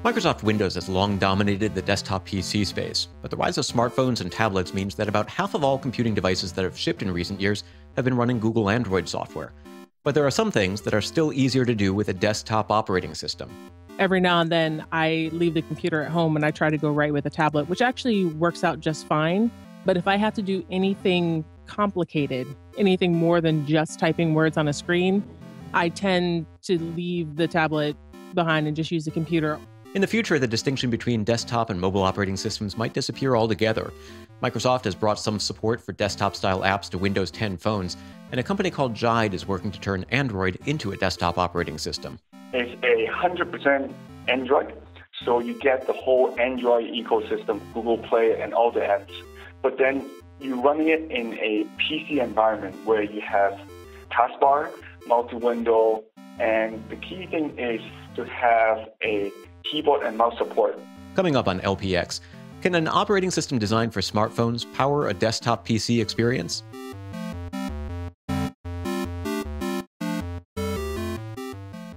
Microsoft Windows has long dominated the desktop PC space, but the rise of smartphones and tablets means that about half of all computing devices that have shipped in recent years have been running Google Android software. But there are some things that are still easier to do with a desktop operating system. Every now and then, I leave the computer at home and I try to go right with a tablet, which actually works out just fine. But if I have to do anything complicated, anything more than just typing words on a screen, I tend to leave the tablet behind and just use the computer. In the future, the distinction between desktop and mobile operating systems might disappear altogether. Microsoft has brought some support for desktop-style apps to Windows 10 phones, and a company called Jide is working to turn Android into a desktop operating system. It's 100% Android, so you get the whole Android ecosystem, Google Play and all the apps. But then you're running it in a PC environment where you have taskbar, multi-window, and the key thing is to have a keyboard and mouse support. Coming up on LPX, can an operating system designed for smartphones power a desktop PC experience?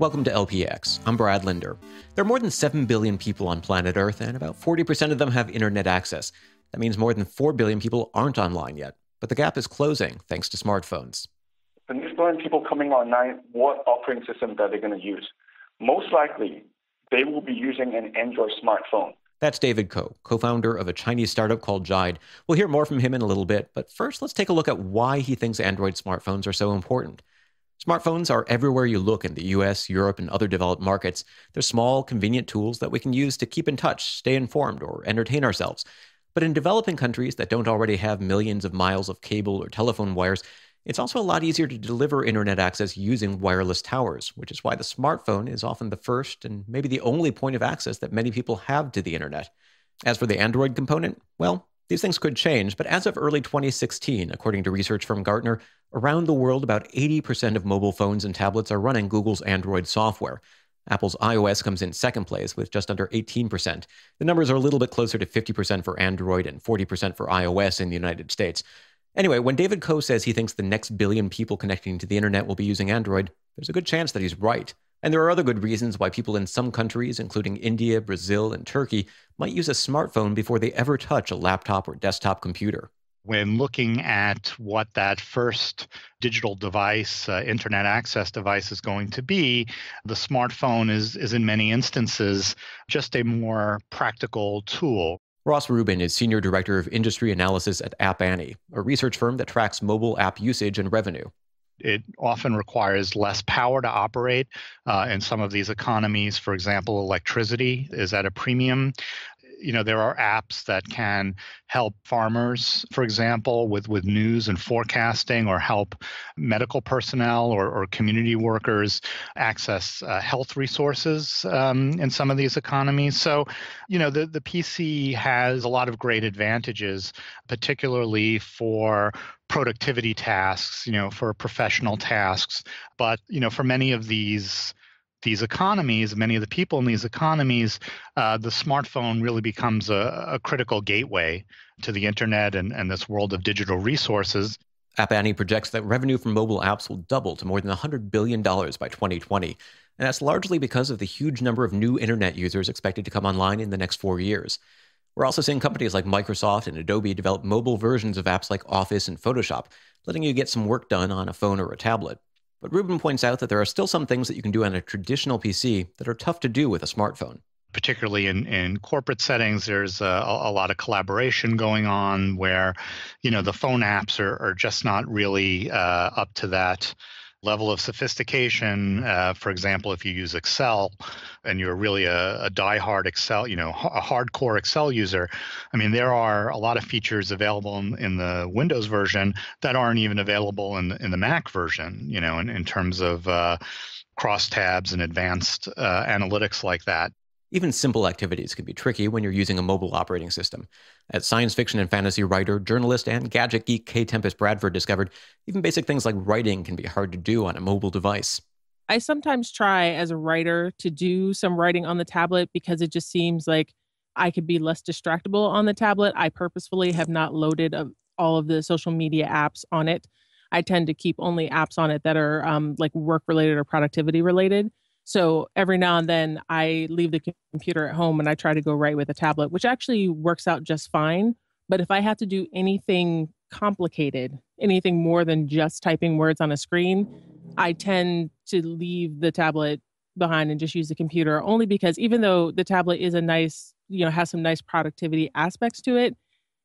Welcome to LPX. I'm Brad Linder. There are more than 7 billion people on planet Earth, and about 40% of them have internet access. That means more than 4 billion people aren't online yet, but the gap is closing thanks to smartphones. The next billion people coming online, what operating system that they're going to use? Most likely, they will be using an Android smartphone. That's David Ko, co-founder of a Chinese startup called Jide. We'll hear more from him in a little bit, but first let's take a look at why he thinks Android smartphones are so important. Smartphones are everywhere you look in the US, Europe, and other developed markets. They're small, convenient tools that we can use to keep in touch, stay informed, or entertain ourselves. But in developing countries that don't already have millions of miles of cable or telephone wires, it's also a lot easier to deliver internet access using wireless towers, which is why the smartphone is often the first and maybe the only point of access that many people have to the internet. As for the Android component, well, these things could change, but as of early 2016, according to research from Gartner, around the world about 80% of mobile phones and tablets are running Google's Android software. Apple's iOS comes in second place with just under 18%. The numbers are a little bit closer to 50% for Android and 40% for iOS in the United States. Anyway, when David Ko says he thinks the next billion people connecting to the internet will be using Android, there's a good chance that he's right. And there are other good reasons why people in some countries, including India, Brazil, and Turkey, might use a smartphone before they ever touch a laptop or desktop computer. When looking at what that first digital device, internet access device is going to be, the smartphone is in many instances just a more practical tool. Ross Rubin is Senior Director of Industry Analysis at App Annie, a research firm that tracks mobile app usage and revenue. It often requires less power to operate. In some of these economies, for example, electricity is at a premium. There are apps that can help farmers, for example, with news and forecasting, or help medical personnel or community workers access health resources in some of these economies. So, the PC has a lot of great advantages, particularly for productivity tasks, for professional tasks. But, for many of these economies, many of the people in these economies, the smartphone really becomes a critical gateway to the internet and this world of digital resources. App Annie projects that revenue from mobile apps will double to more than $100 billion by 2020. And that's largely because of the huge number of new internet users expected to come online in the next 4 years. We're also seeing companies like Microsoft and Adobe develop mobile versions of apps like Office and Photoshop, letting you get some work done on a phone or a tablet. But Rubin points out that there are still some things that you can do on a traditional PC that are tough to do with a smartphone. Particularly in corporate settings, there's a lot of collaboration going on where, the phone apps are just not really up to that level of sophistication. For example, if you use Excel and you're really a diehard Excel, a hardcore Excel user, there are a lot of features available in the Windows version that aren't even available in the Mac version, in terms of crosstabs and advanced analytics like that. Even simple activities can be tricky when you're using a mobile operating system. As science fiction and fantasy writer, journalist, and gadget geek Kay Tempest Bradford discovered, even basic things like writing can be hard to do on a mobile device. I sometimes try as a writer to do some writing on the tablet because it just seems like I could be less distractible on the tablet. I purposefully have not loaded all of the social media apps on it. I tend to keep only apps on it that are like work-related or productivity-related. So every now and then I leave the computer at home and I try to go right with a tablet, which actually works out just fine. But if I have to do anything complicated, anything more than just typing words on a screen, I tend to leave the tablet behind and just use the computer, only because even though the tablet is a nice, has some nice productivity aspects to it,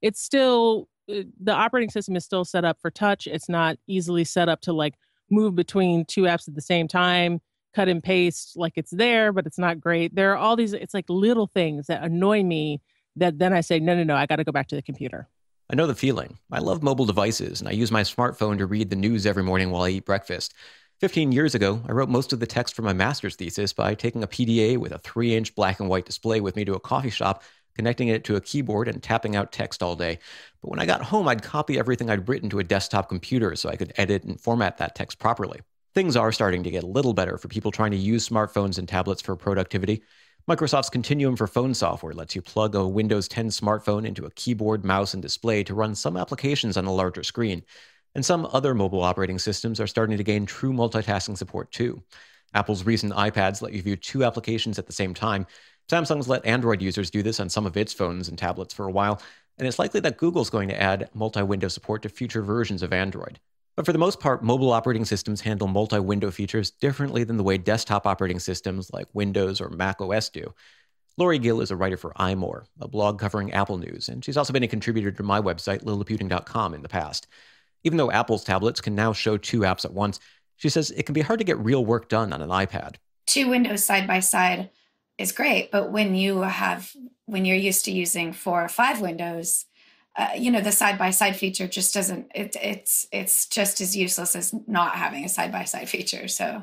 it's still the operating system is still set up for touch. It's not easily set up to like move between two apps at the same time, cut and paste, like it's there, but it's not great. There are all these, it's like little things that annoy me that then I say, no, no, no, I got to go back to the computer. I know the feeling. I love mobile devices, and I use my smartphone to read the news every morning while I eat breakfast. 15 years ago, I wrote most of the text for my master's thesis by taking a PDA with a 3-inch black and white display with me to a coffee shop, connecting it to a keyboard and tapping out text all day. But when I got home, I'd copy everything I'd written to a desktop computer so I could edit and format that text properly. Things are starting to get a little better for people trying to use smartphones and tablets for productivity. Microsoft's Continuum for Phone software lets you plug a Windows 10 smartphone into a keyboard, mouse, and display to run some applications on a larger screen. And some other mobile operating systems are starting to gain true multitasking support too. Apple's recent iPads let you view 2 applications at the same time. Samsung's let Android users do this on some of its phones and tablets for a while, and it's likely that Google's going to add multi-window support to future versions of Android. But for the most part, mobile operating systems handle multi-window features differently than the way desktop operating systems like Windows or Mac OS do. Lori Gill is a writer for iMore, a blog covering Apple news, and she's also been a contributor to my website, liliputing.com, in the past. Even though Apple's tablets can now show 2 apps at once, she says it can be hard to get real work done on an iPad. 2 windows side by side is great, but when you're used to using 4 or 5 windows, the side-by-side feature just doesn't, it's just as useless as not having a side-by-side feature. So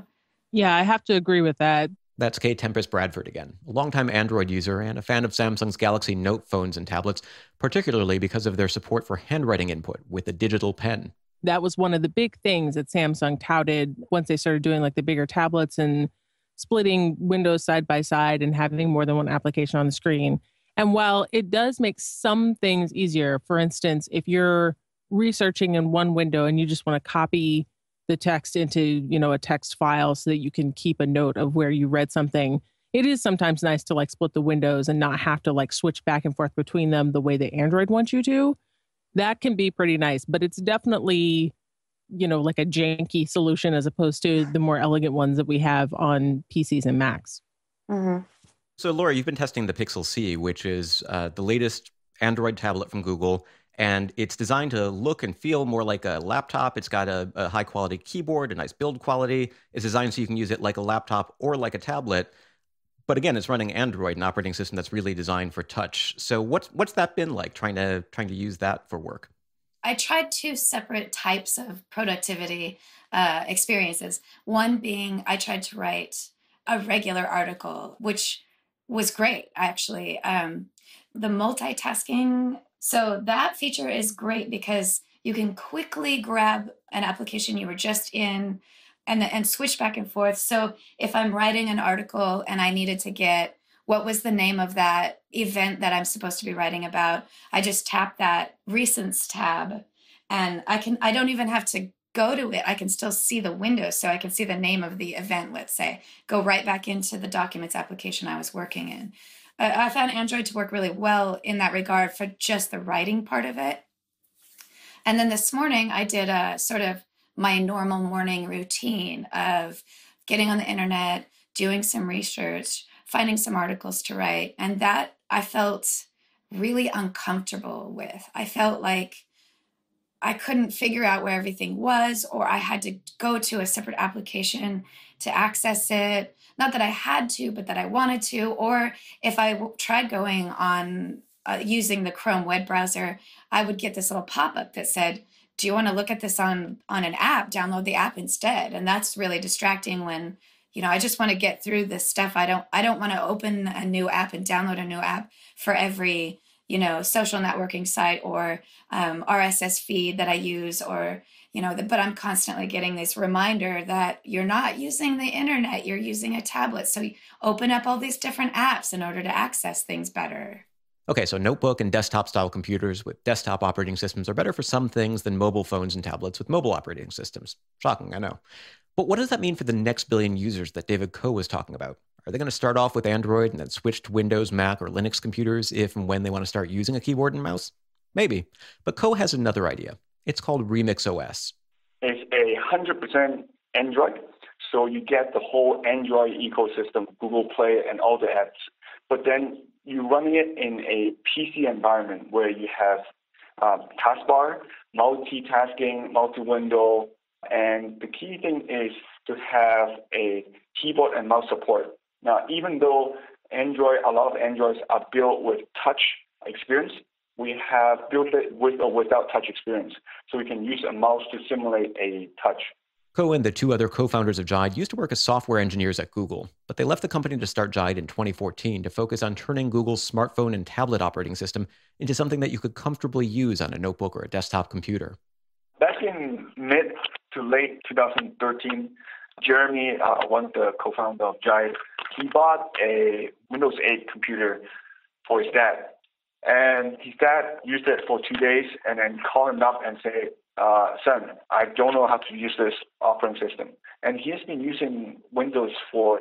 yeah, I have to agree with that. That's Kay Tempest Bradford again, a longtime Android user and a fan of Samsung's Galaxy Note phones and tablets, particularly because of their support for handwriting input with a digital pen. That was one of the big things that Samsung touted once they started doing like the bigger tablets and splitting windows side by side and having more than one application on the screen. And while it does make some things easier, for instance, if you're researching in one window and you just want to copy the text into, a text file so that you can keep a note of where you read something, it is sometimes nice to like split the windows and not have to like switch back and forth between them the way that Android wants you to. That can be pretty nice, but it's definitely, like a janky solution as opposed to the more elegant ones that we have on PCs and Macs. Mm-hmm. So, Laura, you've been testing the Pixel C, which is the latest Android tablet from Google, and it's designed to look and feel more like a laptop. It's got a high-quality keyboard, a nice build quality. It's designed so you can use it like a laptop or like a tablet. But again, it's running Android, an operating system that's really designed for touch. So what's that been like, trying to use that for work? I tried 2 separate types of productivity experiences. One being I tried to write a regular article, which was great, actually. The multitasking, so that feature is great because you can quickly grab an application you were just in and switch back and forth. So if I'm writing an article and I needed to get what was the name of that event that I'm supposed to be writing about, I just tap that recents tab and I don't even have to go to it. I can still see the window, so I can see the name of the event, let's say, go right back into the documents application I was working in. I found Android to work really well in that regard for just the writing part of it. And then this morning I did a sort of my normal morning routine of getting on the internet, doing some research, finding some articles to write. And that I felt really uncomfortable with. I felt like I couldn't figure out where everything was, or I had to go to a separate application to access it. Not that I had to, but that I wanted to. Or if I tried going on using the Chrome web browser, I would get this little pop-up that said, do you want to look at this on an app? Download the app instead. And that's really distracting when, I just want to get through this stuff. I don't want to open a new app and download a new app for every, social networking site or RSS feed that I use, or, but I'm constantly getting this reminder that you're not using the internet, you're using a tablet. So you open up all these different apps in order to access things better. Okay, so notebook and desktop style computers with desktop operating systems are better for some things than mobile phones and tablets with mobile operating systems. Shocking, I know. But what does that mean for the next billion users that David Koh was talking about? Are they going to start off with Android and then switch to Windows, Mac, or Linux computers if and when they want to start using a keyboard and mouse? Maybe. But Koh has another idea. It's called Remix OS. It's 100% Android, so you get the whole Android ecosystem, Google Play and all the apps. But then you're running it in a PC environment where you have taskbar, multitasking, multi-window, and the key thing is to have a keyboard and mouse support. Now, even though a lot of Androids are built with touch experience, we have built it with or without touch experience. So we can use a mouse to simulate a touch. Koh and the two other co-founders of Jide used to work as software engineers at Google, but they left the company to start Jide in 2014 to focus on turning Google's smartphone and tablet operating system into something that you could comfortably use on a notebook or a desktop computer. Back in mid to late 2013, Jeremy, one of the co-founders of Jide, he bought a Windows 8 computer for his dad. And his dad used it for 2 days and then called him up and said, son, I don't know how to use this operating system. And he has been using Windows for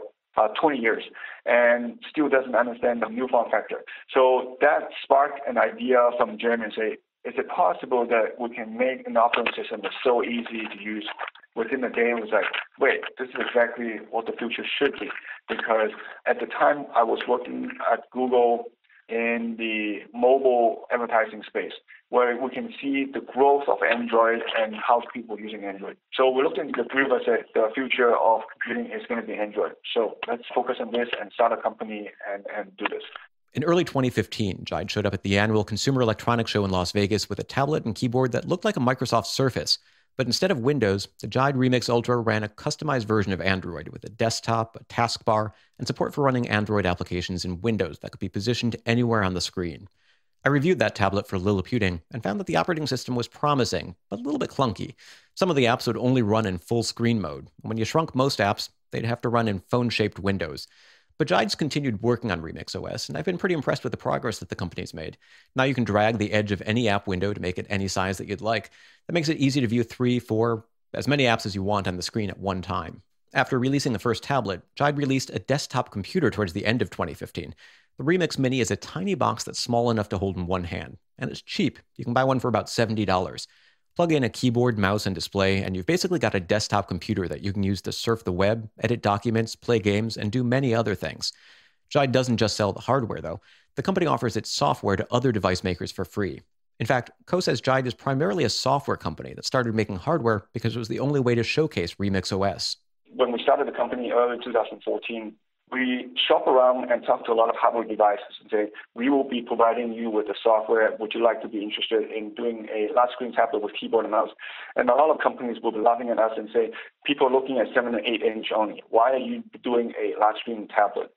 20 years and still doesn't understand the new form factor. So that sparked an idea from Jeremy and say, is it possible that we can make an operating system that's so easy to use? Within a day, it was like, wait, this is exactly what the future should be. Because at the time, I was working at Google in the mobile advertising space, where we can see the growth of Android and how people are using Android. So we're looking at the three of us that the future of computing is going to be Android. So let's focus on this and start a company and do this. In early 2015, Jide showed up at the annual Consumer Electronics Show in Las Vegas with a tablet and keyboard that looked like a Microsoft Surface. But instead of Windows, the Jide Remix Ultra ran a customized version of Android with a desktop, a taskbar, and support for running Android applications in Windows that could be positioned anywhere on the screen. I reviewed that tablet for Liliputing and found that the operating system was promising, but a little bit clunky. Some of the apps would only run in full screen mode. When you shrunk most apps, they'd have to run in phone-shaped windows. But Jide's continued working on Remix OS, and I've been pretty impressed with the progress that the company's made. Now you can drag the edge of any app window to make it any size that you'd like. That makes it easy to view 3, 4, as many apps as you want on the screen at one time. After releasing the first tablet, Jide released a desktop computer towards the end of 2015. The Remix Mini is a tiny box that's small enough to hold in one hand, and it's cheap. You can buy one for about $70. Plug in a keyboard, mouse, and display, and you've basically got a desktop computer that you can use to surf the web, edit documents, play games, and do many other things. Jide doesn't just sell the hardware, though. The company offers its software to other device makers for free. In fact, Koh says Jide is primarily a software company that started making hardware because it was the only way to showcase Remix OS. When we started the company early 2014, we shop around and talk to a lot of hardware devices and say, we will be providing you with the software. Would you like to be interested in doing a large screen tablet with keyboard and mouse? And a lot of companies will be laughing at us and say, people are looking at 7 and 8 inch only. Why are you doing a large screen tablet?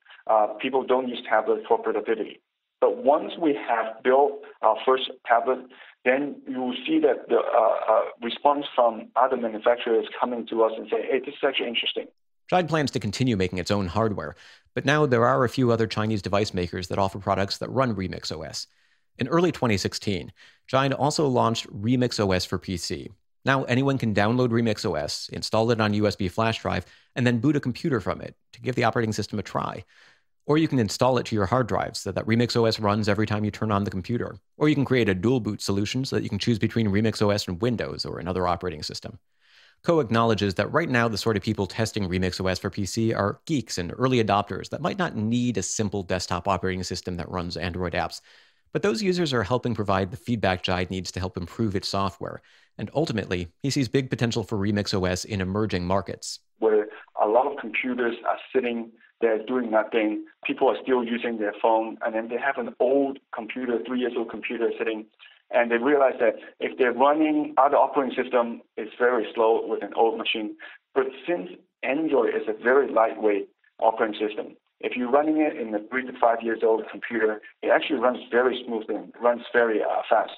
People don't use tablets for productivity. But once we have built our first tablet, then you will see that the response from other manufacturers coming to us and say, hey, this is actually interesting. Jide plans to continue making its own hardware, but now there are a few other Chinese device makers that offer products that run Remix OS. In early 2016, Jide also launched Remix OS for PC. Now anyone can download Remix OS, install it on USB flash drive, and then boot a computer from it to give the operating system a try. Or you can install it to your hard drive so that Remix OS runs every time you turn on the computer. Or you can create a dual boot solution so that you can choose between Remix OS and Windows or another operating system. Koh acknowledges that right now the sort of people testing Remix OS for PC are geeks and early adopters that might not need a simple desktop operating system that runs Android apps. But those users are helping provide the feedback Jide needs to help improve its software. And ultimately, he sees big potential for Remix OS in emerging markets. Where a lot of computers are sitting there doing nothing, people are still using their phone, and then they have an old computer, 3 years old computer sitting, and they realize that if they're running other operating system, it's very slow with an old machine. But since Android is a very lightweight operating system, if you're running it in a 3 to 5 years old computer, it actually runs very smoothly and runs very fast.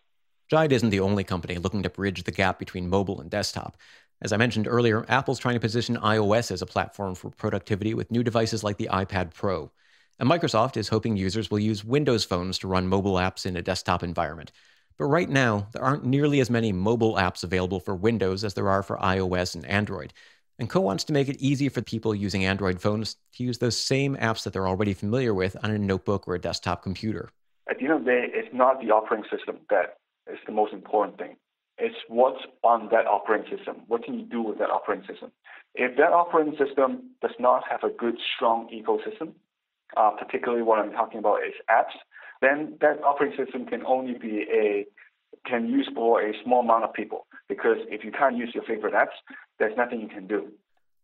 Jide isn't the only company looking to bridge the gap between mobile and desktop. As I mentioned earlier, Apple's trying to position iOS as a platform for productivity with new devices like the iPad Pro. And Microsoft is hoping users will use Windows phones to run mobile apps in a desktop environment. But right now, there aren't nearly as many mobile apps available for Windows as there are for iOS and Android. And Co wants to make it easy for people using Android phones to use those same apps that they're already familiar with on a notebook or a desktop computer. At the end of the day, it's not the operating system that is the most important thing. It's what's on that operating system. What can you do with that operating system? If that operating system does not have a good, strong ecosystem, particularly what I'm talking about is apps, then that operating system can only be used for a small amount of people. Because if you can't use your favorite apps, there's nothing you can do.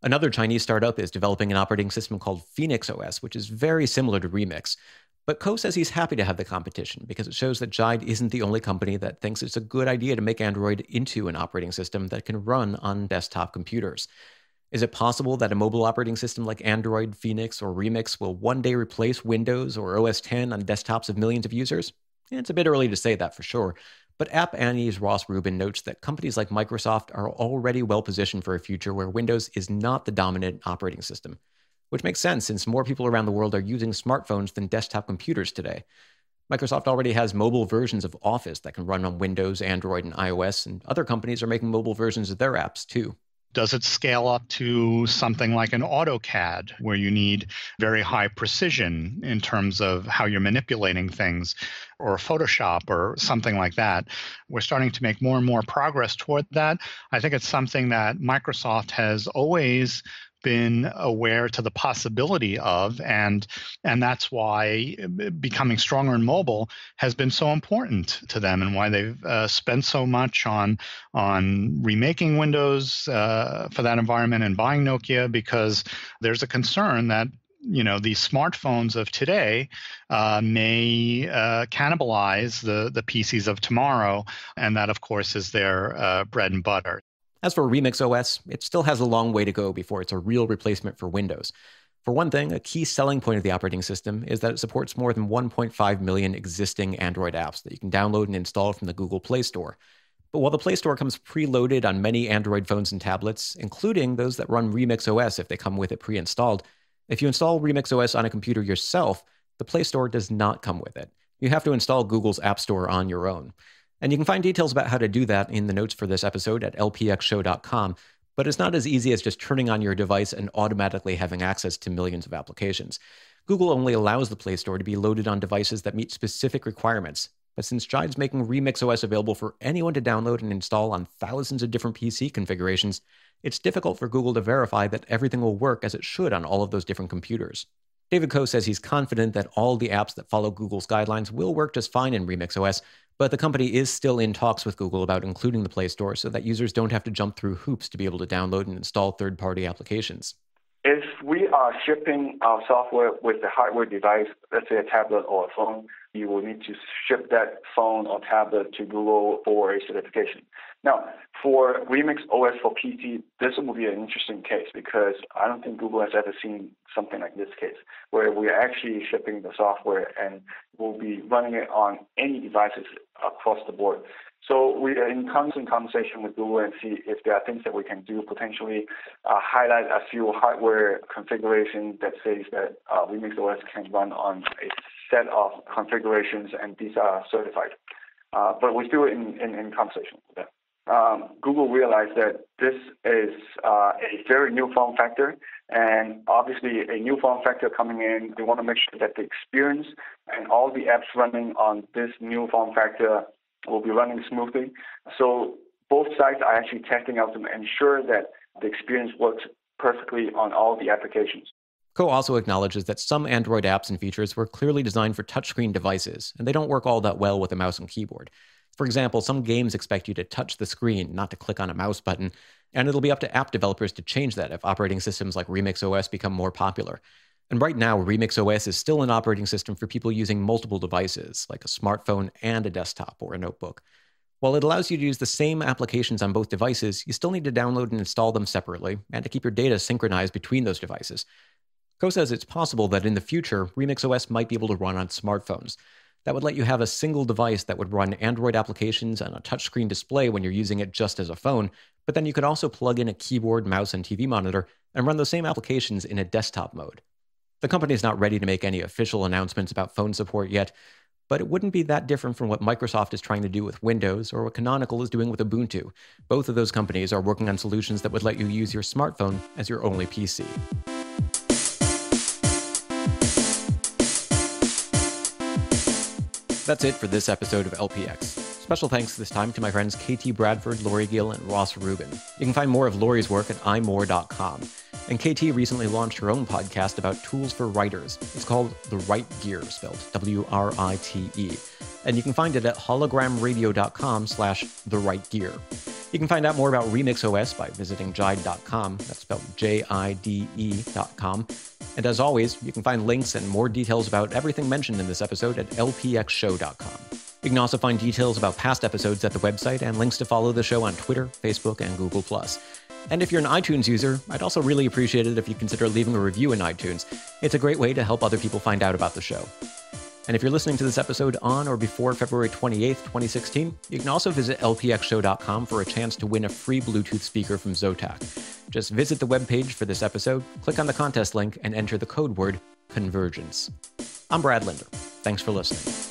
Another Chinese startup is developing an operating system called Phoenix OS, which is very similar to Remix. But Ko says he's happy to have the competition because it shows that Jide isn't the only company that thinks it's a good idea to make Android into an operating system that can run on desktop computers. Is it possible that a mobile operating system like Android, Phoenix, or Remix will one day replace Windows or OS X on desktops of millions of users? It's a bit early to say that for sure, but App Annie's Ross Rubin notes that companies like Microsoft are already well positioned for a future where Windows is not the dominant operating system. Which makes sense since more people around the world are using smartphones than desktop computers today. Microsoft already has mobile versions of Office that can run on Windows, Android, and iOS, and other companies are making mobile versions of their apps too. Does it scale up to something like an AutoCAD, where you need very high precision in terms of how you're manipulating things, or Photoshop or something like that? We're starting to make more and more progress toward that. I think it's something that Microsoft has always been aware to the possibility of, and that's why becoming stronger in mobile has been so important to them, and why they've spent so much on remaking Windows for that environment and buying Nokia, because there's a concern that these smartphones of today may cannibalize the PCs of tomorrow, and that of course is their bread and butter. As for Remix OS, it still has a long way to go before it's a real replacement for Windows. For one thing, a key selling point of the operating system is that it supports more than 1.5 million existing Android apps that you can download and install from the Google Play Store. But while the Play Store comes preloaded on many Android phones and tablets, including those that run Remix OS if they come with it pre-installed, if you install Remix OS on a computer yourself, the Play Store does not come with it. You have to install Google's App Store on your own. And you can find details about how to do that in the notes for this episode at lpxshow.com, but it's not as easy as just turning on your device and automatically having access to millions of applications. Google only allows the Play Store to be loaded on devices that meet specific requirements, but since Jide's making Remix OS available for anyone to download and install on thousands of different PC configurations, it's difficult for Google to verify that everything will work as it should on all of those different computers. David Ko says he's confident that all the apps that follow Google's guidelines will work just fine in Remix OS, but the company is still in talks with Google about including the Play Store so that users don't have to jump through hoops to be able to download and install third-party applications. If we are shipping our software with a hardware device, let's say a tablet or a phone, you will need to ship that phone or tablet to Google for a certification. Now, for Remix OS for PC, this will be an interesting case because I don't think Google has ever seen something like this case, where we are actually shipping the software and we'll be running it on any devices across the board. So we are in constant conversation with Google and see if there are things that we can do, potentially highlight a few hardware configurations that says that Remix OS can run on a set of configurations and these are certified. But we're still in conversation with them. Google realized that this is a very new form factor, and obviously a new form factor coming in, they want to make sure that the experience and all the apps running on this new form factor will be running smoothly. So both sides are actually testing out to ensure that the experience works perfectly on all the applications. Ko also acknowledges that some Android apps and features were clearly designed for touchscreen devices, and they don't work all that well with a mouse and keyboard. For example, some games expect you to touch the screen, not to click on a mouse button, and it'll be up to app developers to change that if operating systems like Remix OS become more popular. And right now, Remix OS is still an operating system for people using multiple devices, like a smartphone and a desktop or a notebook. While it allows you to use the same applications on both devices, you still need to download and install them separately, and to keep your data synchronized between those devices. Ko says it's possible that in the future, Remix OS might be able to run on smartphones. That would let you have a single device that would run Android applications on a touchscreen display when you're using it just as a phone, but then you could also plug in a keyboard, mouse, and TV monitor and run those same applications in a desktop mode. The company is not ready to make any official announcements about phone support yet, but it wouldn't be that different from what Microsoft is trying to do with Windows or what Canonical is doing with Ubuntu. Both of those companies are working on solutions that would let you use your smartphone as your only PC. That's it for this episode of LPX. Special thanks this time to my friends KT Bradford, Lori Gill, and Ross Rubin. You can find more of Lori's work at imore.com. And KT recently launched her own podcast about tools for writers. It's called The Right Gear, spelled W-R-I-T-E. And you can find it at hologramradio.com/therightgear. You can find out more about RemixOS by visiting jide.com. That's spelled Jide.com. And as always, you can find links and more details about everything mentioned in this episode at lpxshow.com. You can also find details about past episodes at the website and links to follow the show on Twitter, Facebook, and Google+. And if you're an iTunes user, I'd also really appreciate it if you consider leaving a review in iTunes. It's a great way to help other people find out about the show. And if you're listening to this episode on or before February 28th, 2016, you can also visit lpxshow.com for a chance to win a free Bluetooth speaker from Zotac. Just visit the webpage for this episode, click on the contest link, and enter the code word CONVERGENCE. I'm Brad Linder. Thanks for listening.